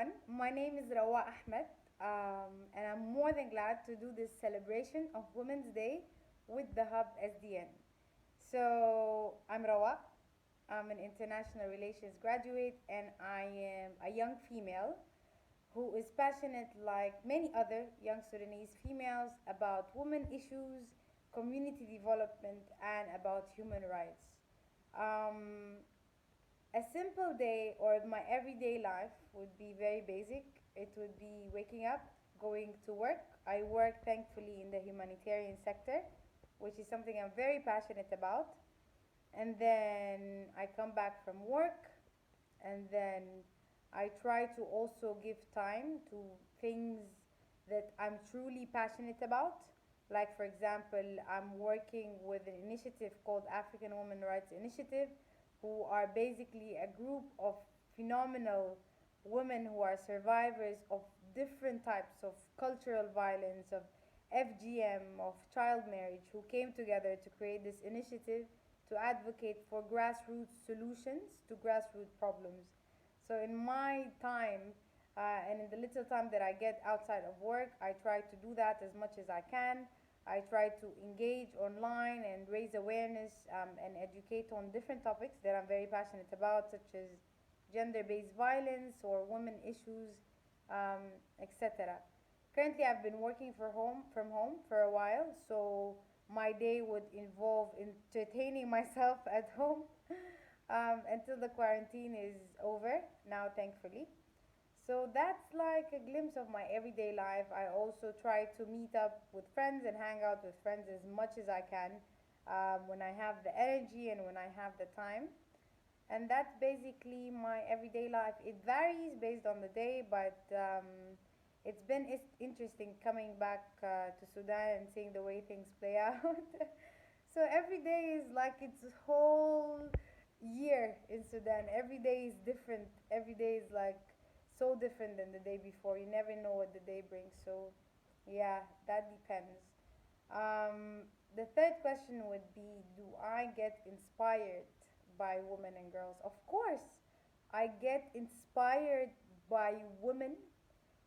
everyone. My name is Rawaa Ahmed, and I'm more than glad to do this celebration of Women's Day with the Hub SDN. So, I'm Rawaa. I'm an international relations graduate, and I am a young female who is passionate, like many other young Sudanese females, about women issues, community development, and about human rights. Um, a simple day or my everyday life would be very basic. It would be waking up, going to work. I work thankfully in the humanitarian sector, which is something I'm very passionate about. And then I come back from work, and then I try to also give time to things that I'm truly passionate about. Like, for example, I'm working with an initiative called African Women Rights Initiative, who are basically a group of phenomenal women who are survivors of different types of cultural violence, of FGM, of child marriage, who came together to create this initiative to advocate for grassroots solutions to grassroots problems. So, in my time and in the little time that I get outside of work, I try to do that as much as I can. I try to engage online and raise awareness and educate on different topics that I'm very passionate about, such as gender based violence or women issues, etc. Currently, I've been working from home for a while, so my day would involve entertaining myself at home until the quarantine is over, now, thankfully. So that's like a glimpse of my everyday life. I also try to meet up with friends and hang out with friends as much as I can when I have the energy and when I have the time. And that's basically my everyday life. It varies based on the day, but it's been interesting coming back to Sudan and seeing the way things play out. So every day is like its whole year in Sudan. Every day is different. Every day is like so different than the day before. You never know what the day brings. So yeah, that depends. The third question would be, do I get inspired by women and girls? Of course, I get inspired by women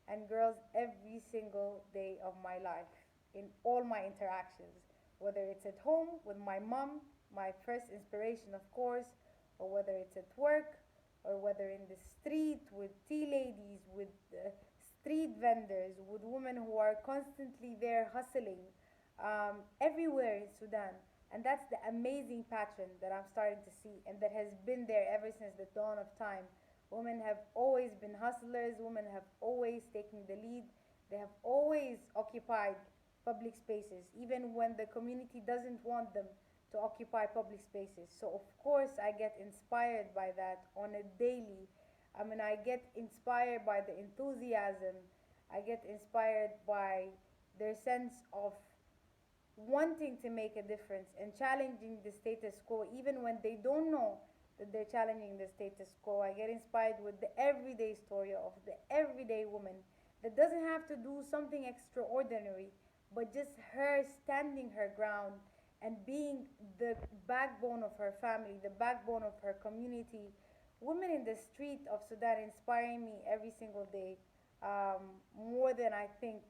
and girls every single day of my life in all my interactions, whether it's at home with my mom, my first inspiration, of course, or whether it's at work, or whether in the street with tea ladies, with street vendors, with women who are constantly there hustling everywhere in Sudan. And that's the amazing pattern that I'm starting to see and that has been there ever since the dawn of time. Women have always been hustlers, women have always taken the lead, they have always occupied public spaces, even when the community doesn't want them to occupy public spaces. So, of course, I get inspired by that on a daily. I mean, I get inspired by the enthusiasm, I get inspired by their sense of wanting to make a difference and challenging the status quo even when they don't know that they're challenging the status quo. I get inspired with the everyday story of the everyday woman that doesn't have to do something extraordinary, but just her standing her ground and being the backbone of her family, the backbone of her community. Women in the street of Sudan inspire me every single day, more than I think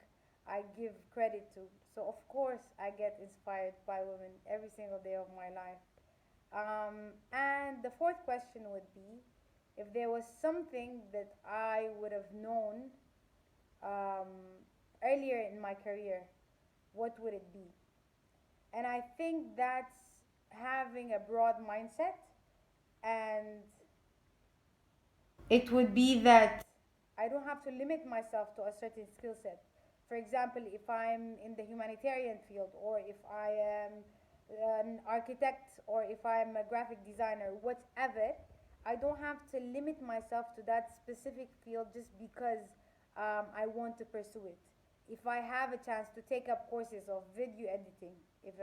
I give credit to. So, of course, I get inspired by women every single day of my life. And the fourth question would be, if there was something that I would have known um, earlier in my career, what would it be? And I think that's having a broad mindset, and it would be that I don't have to limit myself to a certain skill set. For example, if I'm in the humanitarian field, or if I am an architect, or if I'm a graphic designer, whatever, I don't have to limit myself to that specific field just because I want to pursue it. If I have a chance to take up courses of video editing, if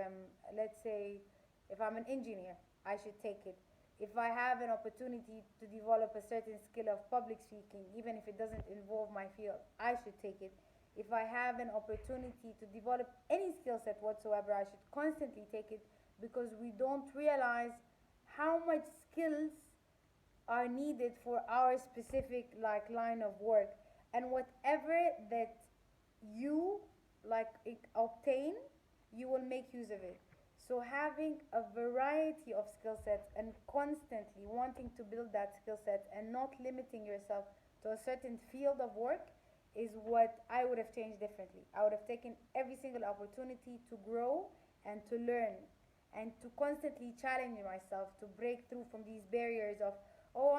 let's say, if I'm an engineer, I should take it. If I have an opportunity to develop a certain skill of public speaking, even if it doesn't involve my field, I should take it. If I have an opportunity to develop any skill set whatsoever, I should constantly take it, because we don't realize how much skills are needed for our specific like line of work, and whatever that you like obtain, you will make use of it. So having a variety of skill sets and constantly wanting to build that skill set and not limiting yourself to a certain field of work is what I would have changed differently. I would have taken every single opportunity to grow and to learn and to constantly challenge myself to break through from these barriers of, oh,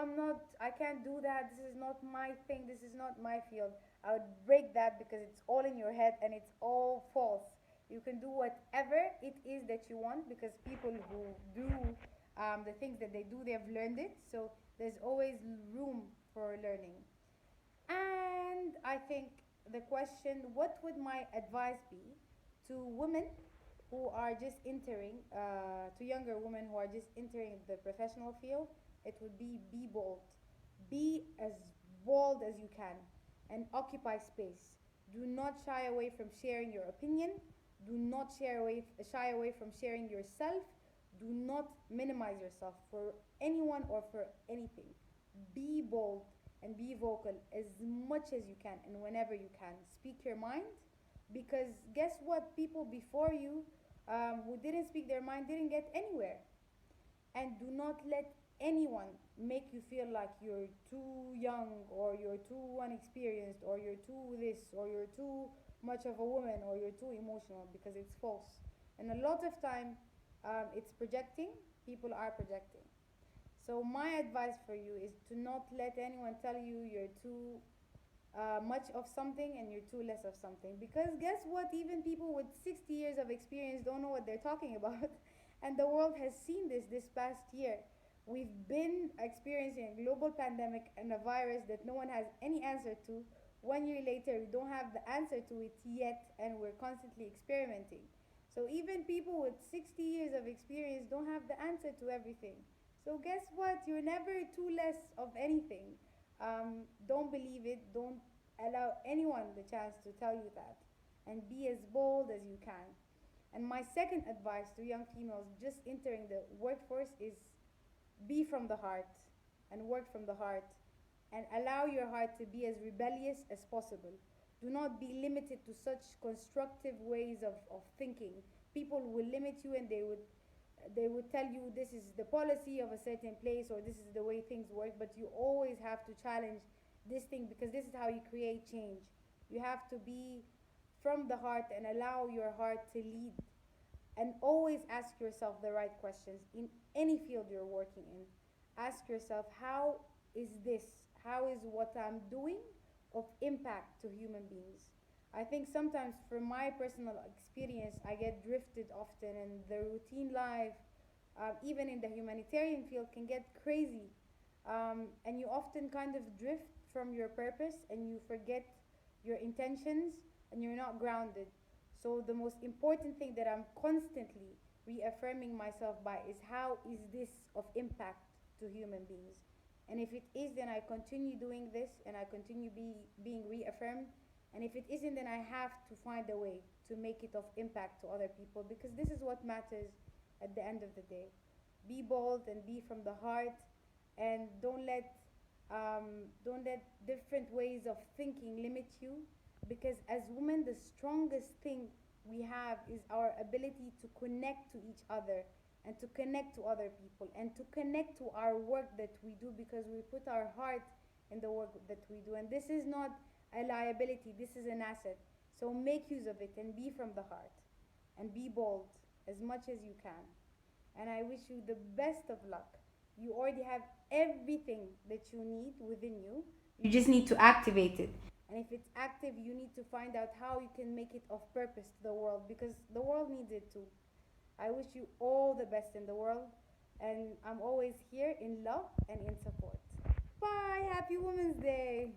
I can't do that, this is not my thing, this is not my field. I would break that because it's all in your head and it's all false. You can do whatever it is that you want because people who do the things that they do, they've learned it. So there's always room for learning. And I think the question, what would my advice be to women who are just entering, to younger women who are just entering the professional field? It would be bold. Be as bold as you can and occupy space. Do not shy away from sharing your opinion. Do not shy away from sharing yourself. Do not minimize yourself for anyone or for anything. Be bold and be vocal as much as you can and whenever you can. Speak your mind because guess what? People before you who didn't speak their mind didn't get anywhere. And do not let anyone make you feel like you're too young or you're too unexperienced or you're too this or you're too much of a woman or you're too emotional because it's false. And a lot of time it's projecting. People are projecting. So my advice for you is to not let anyone tell you you're too much of something and you're too less of something. Because guess what? Even people with 60 years of experience don't know what they're talking about. And the world has seen this past year. We've been experiencing a global pandemic and a virus that no one has any answer to. 1 year later, we don't have the answer to it yet, and we're constantly experimenting. So even people with 60 years of experience don't have the answer to everything. So guess what? You're never too less of anything. Don't believe it. Don't allow anyone the chance to tell you that. And be as bold as you can. And my second advice to young females just entering the workforce is be from the heart and work from the heart and allow your heart to be as rebellious as possible. Do not be limited to such constructive ways of thinking. People will limit you and they would tell you this is the policy of a certain place or this is the way things work, but you always have to challenge this thing because this is how you create change. You have to be from the heart and allow your heart to lead. And always ask yourself the right questions in any field you're working in. Ask yourself, how is this? How is what I'm doing of impact to human beings? I think sometimes from my personal experience, I get drifted often, and the routine life, even in the humanitarian field, can get crazy. And you often kind of drift from your purpose and you forget your intentions and you're not grounded. So the most important thing that I'm constantly reaffirming myself by is how is this of impact to human beings? And if it is, then I continue doing this and I continue being reaffirmed. And if it isn't, then I have to find a way to make it of impact to other people because this is what matters at the end of the day. Be bold and be from the heart, and don't let different ways of thinking limit you because as women the strongest thing we have is our ability to connect to each other and to connect to other people and to connect to our work that we do because we put our heart in the work that we do, and this is not a liability, this is an asset. So make use of it and be from the heart and be bold as much as you can. And I wish you the best of luck. You already have everything that you need within you. You just need to activate it. And if it's active, you need to find out how you can make it of purpose to the world because the world needs it too. I wish you all the best in the world, and I'm always here in love and in support. Bye. Happy Women's Day.